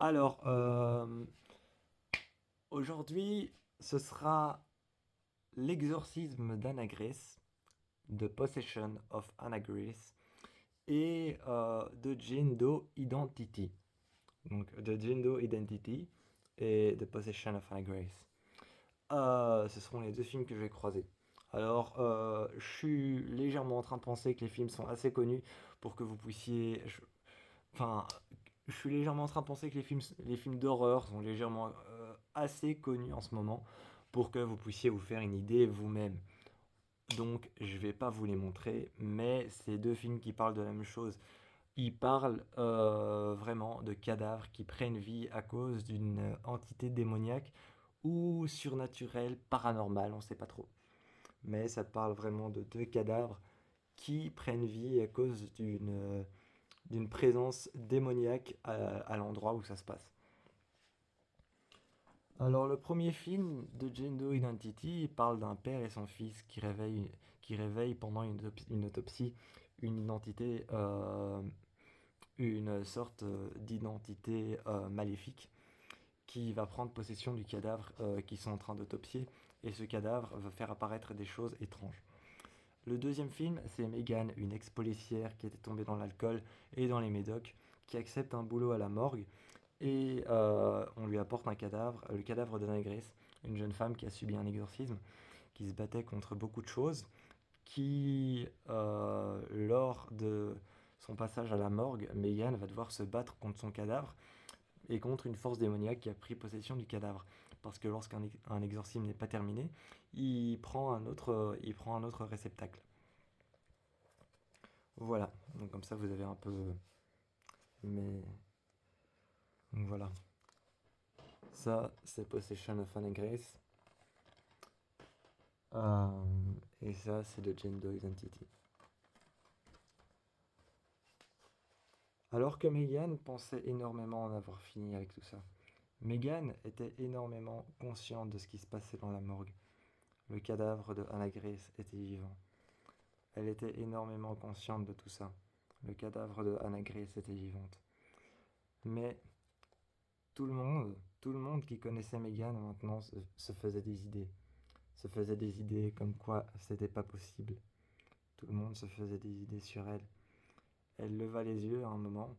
Alors, aujourd'hui, ce sera l'exorcisme d'Anagris, The Possession of Anagris, et The Jindo Identity. Donc, The Jindo Identity et The Possession of Anagris. Ce seront les deux films que je vais croiser. Alors, je suis légèrement en train de penser que les films sont assez connus pour que vous puissiez. Enfin, je suis légèrement en train de penser que les films d'horreur sont légèrement assez connus en ce moment pour que vous puissiez vous faire une idée vous-même. Donc, je vais pas vous les montrer, mais c'est deux films qui parlent de la même chose. Ils parlent vraiment de cadavres qui prennent vie à cause d'une entité démoniaque ou surnaturelle, paranormale, on ne sait pas trop. Mais ça parle vraiment de deux cadavres qui prennent vie à cause d'une présence démoniaque à l'endroit où ça se passe. Alors le premier film de Gendo Identity parle d'un père et son fils qui réveillent pendant une autopsie une identité, une sorte d'identité maléfique qui va prendre possession du cadavre qu'ils sont en train d'autopsier et ce cadavre va faire apparaître des choses étranges. Le deuxième film, c'est Megan, une ex-policière qui était tombée dans l'alcool et dans les médocs, qui accepte un boulot à la morgue et on lui apporte un cadavre, le cadavre d'Anna Grace, une jeune femme qui a subi un exorcisme, qui se battait contre beaucoup de choses, qui, lors de son passage à la morgue, Megan va devoir se battre contre son cadavre et contre une force démoniaque qui a pris possession du cadavre. Parce que lorsqu'un exorcisme n'est pas terminé, il prend un autre réceptacle. Voilà, donc comme ça vous avez un peu. Mais. Donc voilà. Ça, c'est Possession of Anne Grace. Et ça, c'est de Gender Identity. Alors que Megan pensait énormément en avoir fini avec tout ça. Megan était énormément consciente de ce qui se passait dans la morgue. Le cadavre de Anna Grace était vivant. Elle était énormément consciente de tout ça. Le cadavre de Anna Grace était vivante. Mais tout le monde qui connaissait Megan maintenant se faisait des idées. Se faisait des idées comme quoi c'était pas possible. Tout le monde se faisait des idées sur elle. Elle leva les yeux à un moment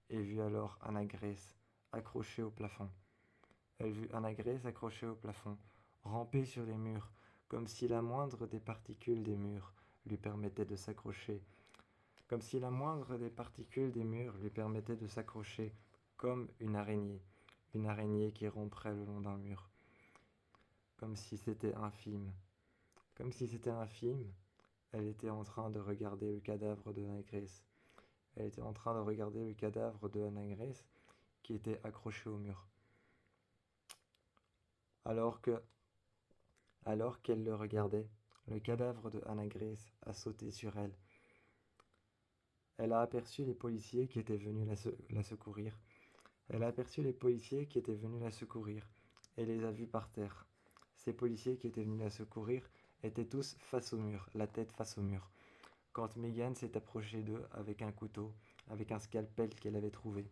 et vit alors Anna Grace accrochée au plafond. Elle vit Anna Grace accrochée au plafond, ramper sur les murs, comme si la moindre des particules des murs lui permettait de s'accrocher, comme si la moindre des particules des murs lui permettait de s'accrocher comme une araignée qui ramperait le long d'un mur, comme si c'était un film. Comme si c'était un film, elle était en train de regarder le cadavre de Anna Grace. Elle était en train de regarder le cadavre de Anna Grace qui était accroché au mur. Alors que, alors qu'elle le regardait, le cadavre de Anna Grace a sauté sur elle. Elle a aperçu les policiers qui étaient venus la secourir. Elle a aperçu les policiers qui étaient venus la secourir et les a vus par terre. Ces policiers qui étaient venus la secourir étaient tous face au mur, la tête face au mur. Quand Megan s'est approchée d'eux avec un couteau, avec un scalpel qu'elle avait trouvé,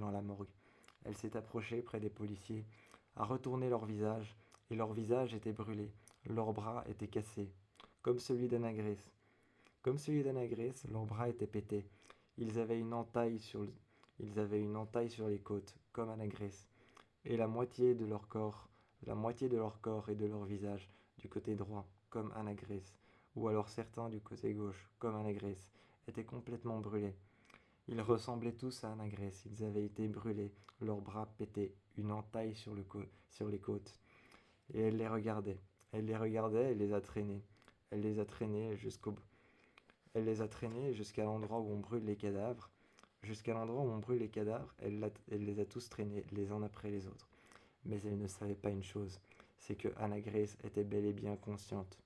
dans la morgue, elle s'est approchée près des policiers, a retourné leur visage, et leur visage était brûlé, leurs bras étaient cassés, comme celui d'Anna Grace. Comme celui d'Anna Grace, leurs bras étaient pétés. Ils avaient une entaille sur, Ils avaient une entaille sur les côtes, comme Anna Grace, et la moitié de leur corps et de leur visage du côté droit, comme Anna Grace, ou alors certains du côté gauche, comme Anna Grace, étaient complètement brûlés. Ils ressemblaient tous à Anna Grace, ils avaient été brûlés, leurs bras pétés, une entaille sur les côtes. Et elle les regardait. Elle les regardait et les a traînés. Elle les a traînés jusqu'au Elle les a traînés jusqu'à l'endroit où on brûle les cadavres. Jusqu'à l'endroit où on brûle les cadavres, elle les a tous traînés, les uns après les autres. Mais elle ne savait pas une chose, c'est que Anna Grace était bel et bien consciente.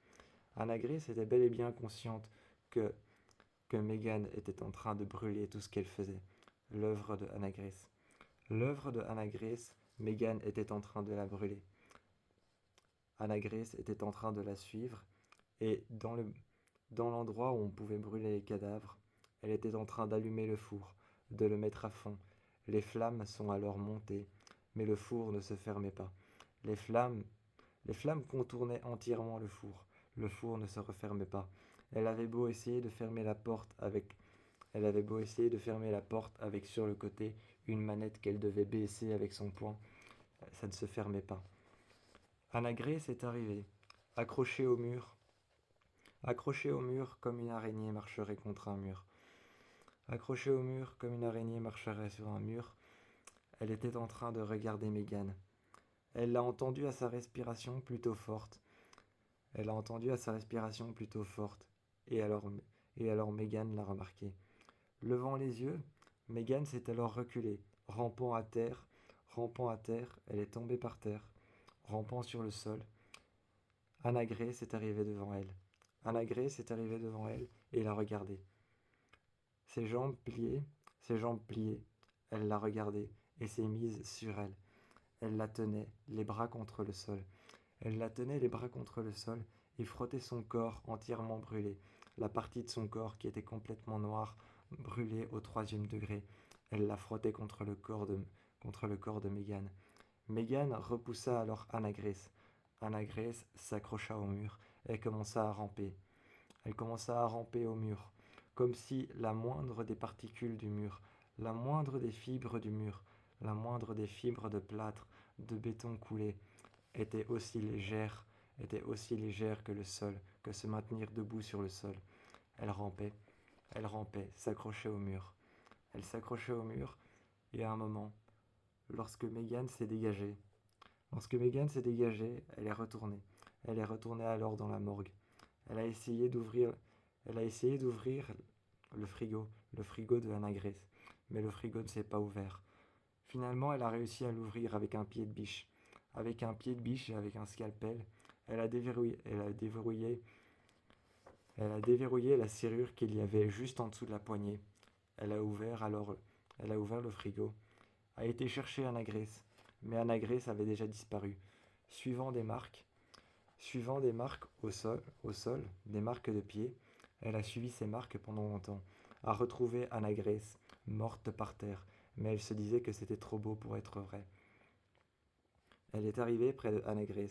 Anna Grace était bel et bien consciente que, que Megan était en train de brûler tout ce qu'elle faisait. L'œuvre de Anna Grace. L'œuvre de Anna Grace, Megan était en train de la brûler. Anna Grace était en train de la suivre et dans l'endroit où on pouvait brûler les cadavres, elle était en train d'allumer le four, de le mettre à fond. Les flammes sont alors montées, mais le four ne se fermait pas. Les flammes, les flammes contournaient entièrement le four. Le four ne se refermait pas. Elle avait beau essayer de fermer la porte avec Elle avait beau essayer de fermer la porte avec sur le côté une manette qu'elle devait baisser avec son poing, ça ne se fermait pas. Anagrès est arrivée, accrochée au mur, accrochée au mur comme une araignée marcherait contre un mur. Accrochée au mur comme une araignée marcherait sur un mur, elle était en train de regarder Mégane. Elle l'a entendue à sa respiration plutôt forte. Elle a entendu à sa respiration plutôt forte. Et alors, et alors Mégane l'a remarqué. Levant les yeux, Mégane s'est alors reculée, rampant à terre, elle est tombée par terre, rampant sur le sol. Anagrès s'est arrivé devant elle. Anagrès s'est arrivé devant elle et l'a regardée. Ses jambes pliées, elle l'a regardée et s'est mise sur elle. Elle la tenait, les bras contre le sol. Elle la tenait les bras contre le sol et frottait son corps entièrement brûlé, la partie de son corps qui était complètement noire, brûlée au 3e degré. Elle la frottait contre le corps de Mégane. Mégane repoussa alors Anagrès. Anagrès s'accrocha au mur et commença à ramper. Elle commença à ramper au mur, comme si la moindre des particules du mur, la moindre des fibres du mur, la moindre des fibres de plâtre, de béton coulé, était était aussi légère que le sol, que se maintenir debout sur le sol. Elle rampait, s'accrochait au mur. Elle s'accrochait au mur, et à un moment, lorsque Mégane s'est dégagée, elle est retournée. Elle est retournée alors dans la morgue. Elle a essayé d'ouvrir, elle a essayé d'ouvrir le frigo de Anagrès, mais le frigo ne s'est pas ouvert. Finalement, elle a réussi à l'ouvrir avec un pied de biche. Avec un pied de biche et avec un scalpel, elle a déverrouillé la serrure qu'il y avait juste en dessous de la poignée. Elle a ouvert le frigo, a été chercher Anagrès, mais Anagrès avait déjà disparu. Suivant des marques, Suivant des marques au sol, des marques de pied, elle a suivi ces marques pendant longtemps, a retrouvé Anagrès, morte par terre, mais elle se disait que c'était trop beau pour être vrai. Elle est arrivée près de Anagrès.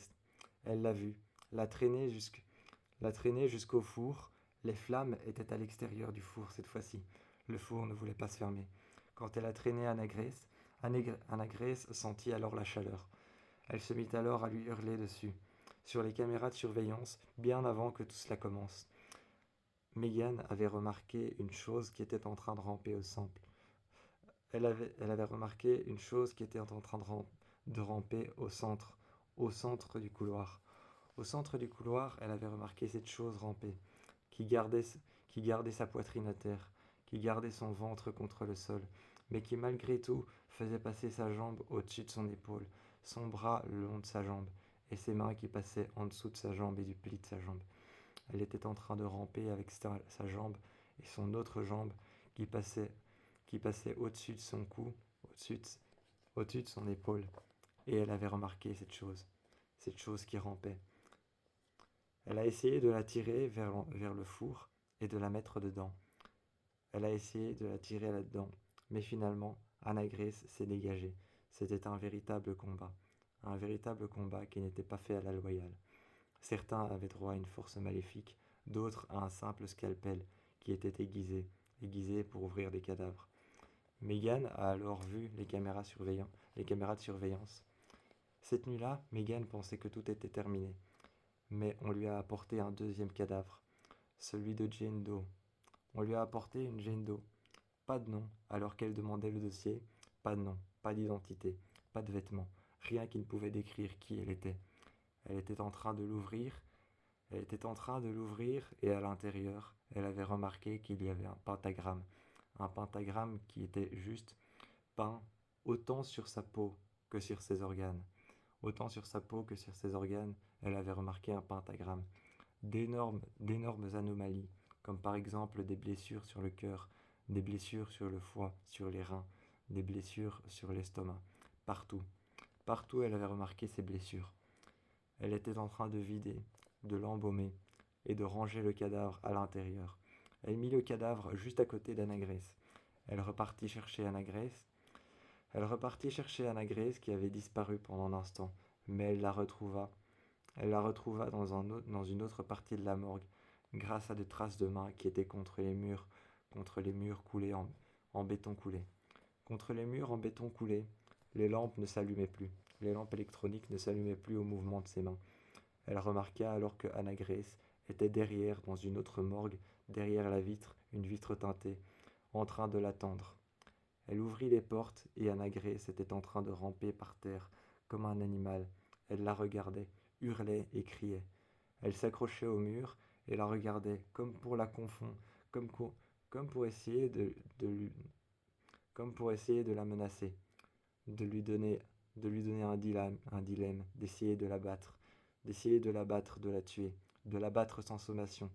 Elle l'a vue, l'a traînée jusqu'au four. Les flammes étaient à l'extérieur du four cette fois-ci. Le four ne voulait pas se fermer. Quand elle a traîné Anagrès, Anagrès sentit alors la chaleur. Elle se mit alors à lui hurler dessus, sur les caméras de surveillance, bien avant que tout cela commence. Mégane avait remarqué une chose qui était en train de ramper au centre. Elle avait remarqué une chose qui était en train de ramper au centre du couloir. Au centre du couloir, elle avait remarqué cette chose ramper, qui gardait, qui gardait sa poitrine à terre, qui gardait son ventre contre le sol, mais qui malgré tout faisait passer sa jambe au-dessus de son épaule, son bras le long de sa jambe, et ses mains qui passaient en dessous de sa jambe et du pli de sa jambe. Elle était en train de ramper avec sa jambe et son autre jambe qui passait, qui passait au-dessus de son cou, au-dessus de, au-dessus de son épaule. Et elle avait remarqué cette chose qui rampait. Elle a essayé de la tirer vers le four et de la mettre dedans. Elle a essayé de la tirer là-dedans, mais finalement, Anagrès s'est dégagée. C'était un véritable combat qui n'était pas fait à la loyale. Certains avaient droit à une force maléfique, d'autres à un simple scalpel qui était aiguisé pour ouvrir des cadavres. Mégane a alors vu les caméras de surveillance. Cette nuit-là, Mégane pensait que tout était terminé, mais on lui a apporté un deuxième cadavre, celui de Jane Doe. On lui a apporté une Jane Doe. Pas de nom, alors qu'elle demandait le dossier. Pas de nom, pas d'identité, pas de vêtements, rien qui ne pouvait décrire qui elle était. Elle était en train de l'ouvrir. Elle était en train de l'ouvrir et à l'intérieur, elle avait remarqué qu'il y avait un pentagramme qui était juste peint autant sur sa peau que sur ses organes. Autant sur sa peau que sur ses organes, elle avait remarqué un pentagramme. D'énormes anomalies, comme par exemple des blessures sur le cœur, des blessures sur le foie, sur les reins, des blessures sur l'estomac. Partout. Partout, elle avait remarqué ces blessures. Elle était en train de vider, de l'embaumer et de ranger le cadavre à l'intérieur. Elle mit le cadavre juste à côté d'Anagrès. Elle repartit chercher Anagrès. Elle repartit chercher Anagrès qui avait disparu pendant un instant, mais elle la retrouva. Elle la retrouva dans une autre partie de la morgue, grâce à des traces de mains qui étaient contre les murs coulés en béton coulé. Contre les murs en béton coulé, les lampes ne s'allumaient plus. Les lampes électroniques ne s'allumaient plus au mouvement de ses mains. Elle remarqua alors que Anagrès était derrière, dans une autre morgue, derrière la vitre, une vitre teintée, en train de l'attendre. Elle ouvrit les portes et Anagrès était en train de ramper par terre, comme un animal. Elle la regardait, hurlait et criait. Elle s'accrochait au mur et la regardait, comme pour la confondre, comme, comme pour essayer comme pour essayer de la menacer, de lui donner, de lui donner un dilemme, d'essayer de la battre, de la tuer, de la battre sans sommation,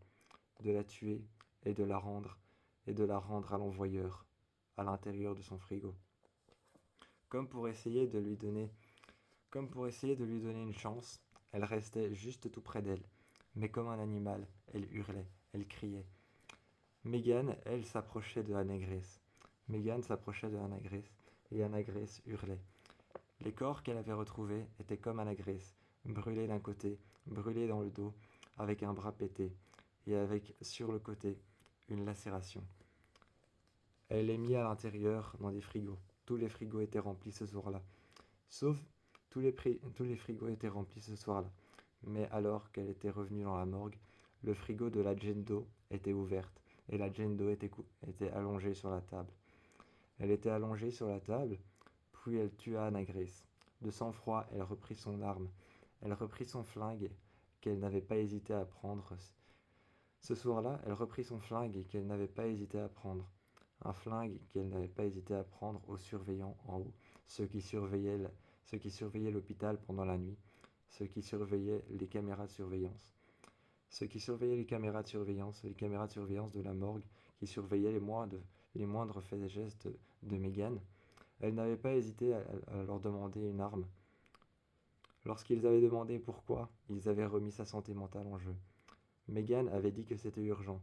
de la tuer et de la rendre à l'envoyeur, à l'intérieur de son frigo, comme pour essayer de lui donner, comme pour essayer de lui donner une chance. Elle restait juste tout près d'elle, mais comme un animal, elle hurlait, elle criait. Megan, elle, s'approchait de Anagrès. Megan s'approchait de Anagrès, et Anagrès hurlait. Les corps qu'elle avait retrouvés étaient comme Anagrès, brûlés d'un côté, brûlés dans le dos, avec un bras pété, et avec, sur le côté, une lacération. Elle les mit à l'intérieur dans des frigos. Tous les frigos étaient remplis ce soir-là. Sauf tous les frigos étaient remplis ce soir-là. Mais alors qu'elle était revenue dans la morgue, le frigo de la Jane Doe était ouverte et la Jane Doe était allongée sur la table. Elle était allongée sur la table, puis elle tua Anagrès. De sang-froid, elle reprit son arme. Elle reprit son flingue qu'elle n'avait pas hésité à prendre. Ce soir-là, elle reprit son flingue qu'elle n'avait pas hésité à prendre. Un flingue qu'elle n'avait pas hésité à prendre aux surveillants en haut, ceux qui surveillaient l'hôpital pendant la nuit, ceux qui surveillaient les caméras de surveillance. Ceux qui surveillaient les caméras de surveillance de la morgue, qui surveillaient les moindres faits et gestes de Megan. Elle n'avait pas hésité à leur demander une arme. Lorsqu'ils avaient demandé pourquoi, ils avaient remis sa santé mentale en jeu. Megan avait dit que c'était urgent.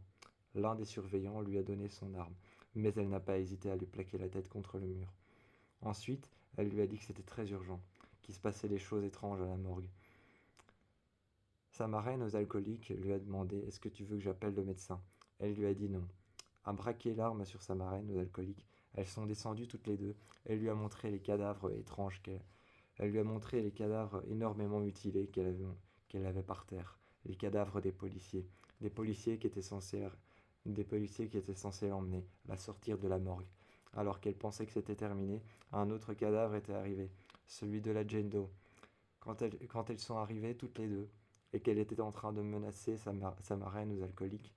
L'un des surveillants lui a donné son arme, mais elle n'a pas hésité à lui plaquer la tête contre le mur. Ensuite, elle lui a dit que c'était très urgent, qu'il se passait des choses étranges à la morgue. Sa marraine aux alcooliques lui a demandé « Est-ce que tu veux que j'appelle le médecin ?» Elle lui a dit non. A braqué l'arme sur sa marraine aux alcooliques, elles sont descendues toutes les deux. Elle lui a montré les cadavres étranges Elle lui a montré les cadavres énormément mutilés qu'elle avait par terre. Les cadavres des policiers qui étaient censés l'emmener, la sortir de la morgue. Alors qu'elle pensait que c'était terminé, un autre cadavre était arrivé, celui de la Jane Doe. Quand elles sont arrivées toutes les deux, et qu'elle était en train de menacer sa marraine aux alcooliques,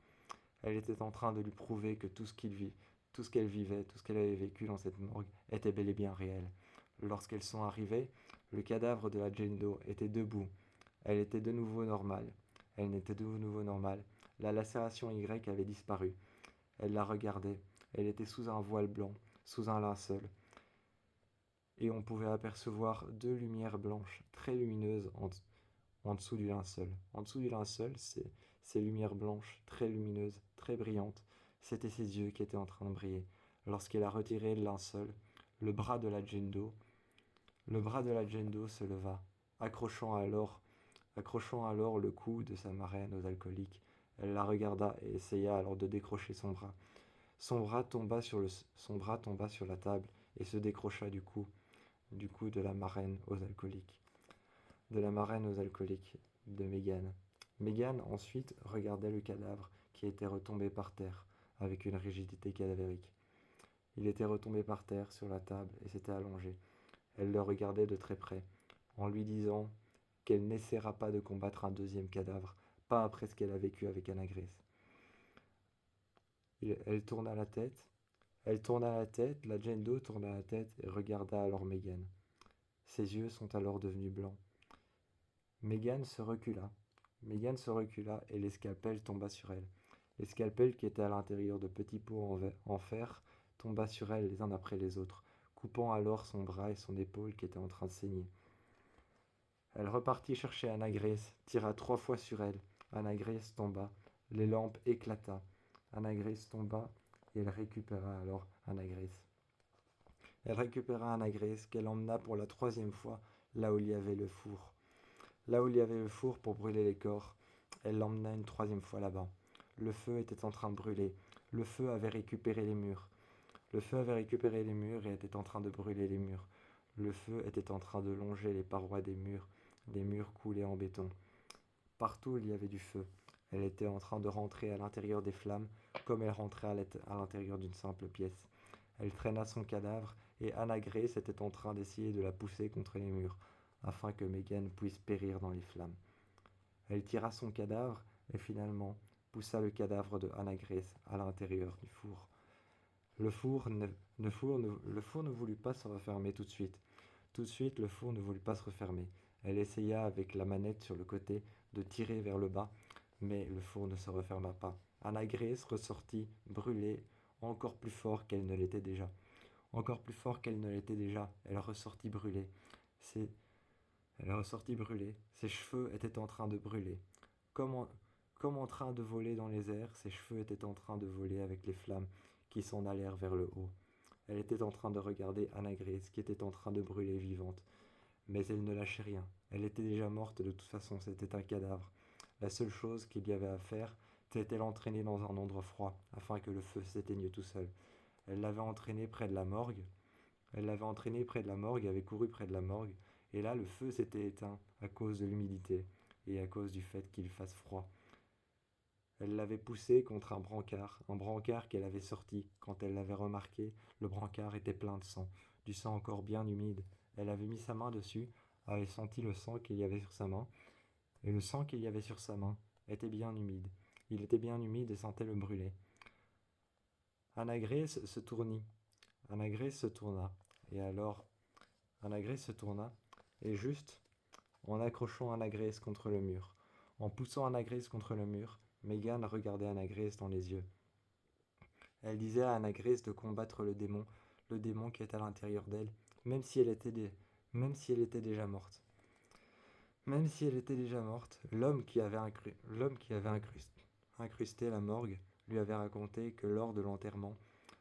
elle était en train de lui prouver que tout ce qu'elle vivait, tout ce qu'elle avait vécu dans cette morgue était bel et bien réel. Lorsqu'elles sont arrivées, le cadavre de la Jane Doe était debout. Elle était de nouveau normale. Elle n'était de nouveau normale. La lacération Y avait disparu. Elle la regardait. Elle était sous un voile blanc, sous un linceul. Et on pouvait apercevoir deux lumières blanches, très lumineuses, en dessous du linceul. En dessous du linceul, ces lumières blanches, très lumineuses, très brillantes, c'étaient ses yeux qui étaient en train de briller. Lorsqu'elle a retiré le linceul, le bras de la Jane Doe se leva, accrochant alors le cou de sa marraine aux alcooliques. Elle la regarda et essaya alors de décrocher son bras. Son bras tomba sur la table et se décrocha du cou de la marraine aux alcooliques. De Megan. Megan ensuite regardait le cadavre qui était retombé par terre avec une rigidité cadavérique. Il était retombé par terre sur la table et s'était allongé. Elle le regardait de très près, en lui disant qu'elle n'essaiera pas de combattre un deuxième cadavre, pas après ce qu'elle a vécu avec Anagrès. Elle tourna la tête. La Jane Doe tourna la tête et regarda alors Megan. Ses yeux sont alors devenus blancs. Megan se recula. Et l'escalpel tomba sur elle. L'escalpel qui était à l'intérieur de petits pots en fer tomba sur elle les uns après les autres, coupant alors son bras et son épaule qui étaient en train de saigner. Elle repartit chercher Anagrès, tira 3 fois sur elle. Anagrès tomba. Les lampes éclata. Anagrès tomba et elle récupéra alors Anagrès. Elle récupéra Anna Grace qu'elle emmena pour la 3e fois là où il y avait le four. Là où il y avait le four pour brûler les corps, elle l'emmena une 3e fois là-bas. Le feu était en train de brûler. Le feu avait récupéré les murs. Le feu avait récupéré les murs et était en train de brûler les murs. Le feu était en train de longer les parois des murs. Les murs coulaient en béton. Partout il y avait du feu. Elle était en train de rentrer à l'intérieur des flammes, comme elle rentrait à l'intérieur d'une simple pièce. Elle traîna son cadavre, et Anna Grace était en train d'essayer de la pousser contre les murs, afin que Megan puisse périr dans les flammes. Elle tira son cadavre, et finalement poussa le cadavre de Anna Grace à l'intérieur du four. Le four ne voulut pas se refermer tout de suite. Tout de suite, le four ne voulut pas se refermer. Elle essaya avec la manette sur le côté de tirer vers le bas, mais le four ne se referma pas. Anna Grace ressortit brûlée encore plus fort qu'elle ne l'était déjà. Encore plus fort qu'elle ne l'était déjà, elle ressortit brûlée. Ses... Elle ressortit brûlée. Ses cheveux étaient en train de brûler. Comme en... Comme en train de voler dans les airs, ses cheveux étaient en train de voler avec les flammes qui s'en allèrent vers le haut. Elle était en train de regarder Anna Grace qui était en train de brûler vivante. Mais elle ne lâchait rien. Elle était déjà morte de toute façon, c'était un cadavre. La seule chose qu'il y avait à faire, c'était l'entraîner dans un endroit froid, afin que le feu s'éteigne tout seul. Elle l'avait entraîné près de la morgue. Elle l'avait entraîné près de la morgue, avait couru près de la morgue, et là le feu s'était éteint à cause de l'humidité et à cause du fait qu'il fasse froid. Elle l'avait poussé contre un brancard qu'elle avait sorti. Quand elle l'avait remarqué, le brancard était plein de sang, du sang encore bien humide. Elle avait mis sa main dessus, avait senti le sang qu'il y avait sur sa main, et le sang qu'il y avait sur sa main était bien humide. Il était bien humide et sentait le brûler. Anna Grace se tournit. Anna Grace se tourna. Et alors, Anna Grace se tourna, et juste en accrochant Anna Grace contre le mur, en poussant Anna Grace contre le mur, Megan regardait Anna Grace dans les yeux. Elle disait à Anna Grace de combattre le démon qui est à l'intérieur d'elle, même si elle était, même si elle était déjà morte. Même si elle était déjà morte, l'homme qui avait incrusté la morgue lui avait raconté que lors de l'enterrement,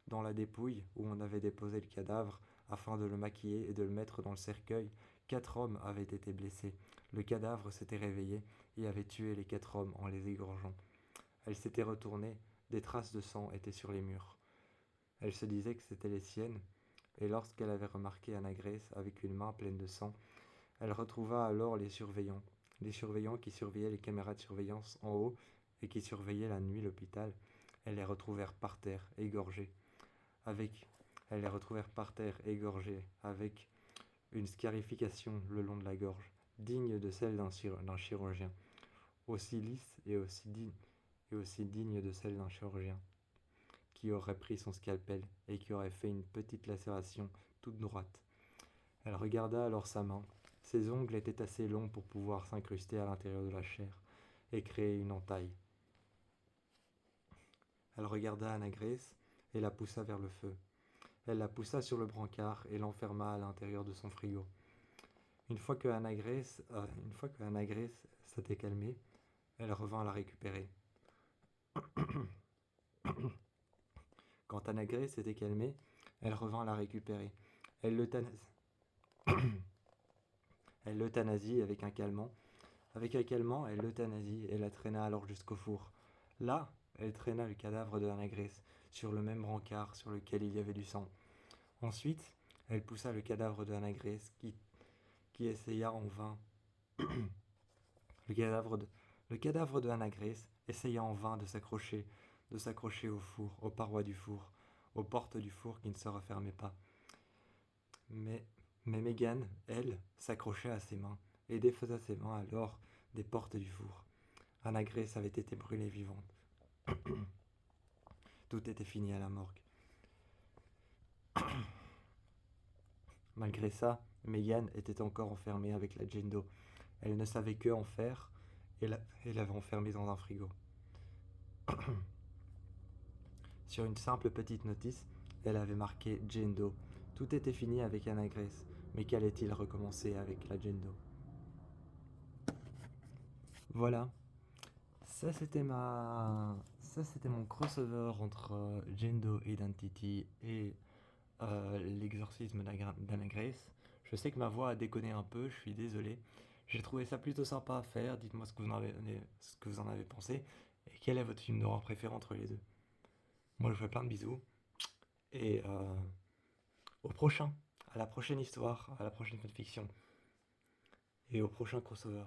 dans la dépouille où on avait déposé le cadavre, afin de le maquiller et de le mettre dans le cercueil, 4 hommes avaient été blessés. Le cadavre s'était réveillé et avait tué les 4 hommes en les égorgeant. Elle s'était retournée, des traces de sang étaient sur les murs. Elle se disait que c'étaient les siennes, et lorsqu'elle avait remarqué Anna Grace avec une main pleine de sang, elle retrouva alors les surveillants qui surveillaient les caméras de surveillance en haut et qui surveillaient la nuit l'hôpital. Elles les retrouvèrent par terre, égorgées, avec elles les retrouvèrent par terre, égorgées, avec une scarification le long de la gorge, digne de celle d'un chirurgien, aussi lisse et aussi digne de celle d'un chirurgien, qui aurait pris son scalpel et qui aurait fait une petite lacération toute droite. Elle regarda alors sa main. Ses ongles étaient assez longs pour pouvoir s'incruster à l'intérieur de la chair et créer une entaille. Elle regarda Anna Grace et la poussa vers le feu. Elle la poussa sur le brancard et l'enferma à l'intérieur de son frigo. Une fois que Anna Grace s'était calmée, elle revint la récupérer. Quand Anna Grace s'était calmée, elle revint la récupérer. Elle l'euthanasie avec un calmant. Avec un calmant, elle l'euthanasie et la traîna alors jusqu'au four. Là, elle traîna le cadavre de Anna Grace sur le même brancard sur lequel il y avait du sang. Ensuite, elle poussa le cadavre de Anna Grace qui essaya en vain. Le cadavre de Anna Grace essaya en vain de s'accrocher au four, aux parois du four, aux portes du four qui ne se refermaient pas. Mais Megan, elle, s'accrochait à ses mains et défaisait ses mains alors des portes du four. Anna Grace avait été brûlée vivante. Tout était fini à la morgue. Malgré ça, Megan était encore enfermée avec la Jane Doe. Elle ne savait que en faire et l'avait enfermée dans un frigo. Sur une simple petite notice, elle avait marqué Jane Doe. Tout était fini avec Anna Grace, mais qu'allait-il recommencer avec la Jane Doe? Voilà, ça c'était mon crossover entre Jane Doe Identity et l'exorcisme d'Anna Grace. Je sais que ma voix a déconné un peu, je suis désolé. J'ai trouvé ça plutôt sympa à faire. Dites-moi ce que vous en avez pensé. Et quel est votre film d'horreur préféré entre les deux? Moi, je vous fais plein de bisous. Et au prochain, à la prochaine histoire, à la prochaine fanfiction. Et au prochain crossover.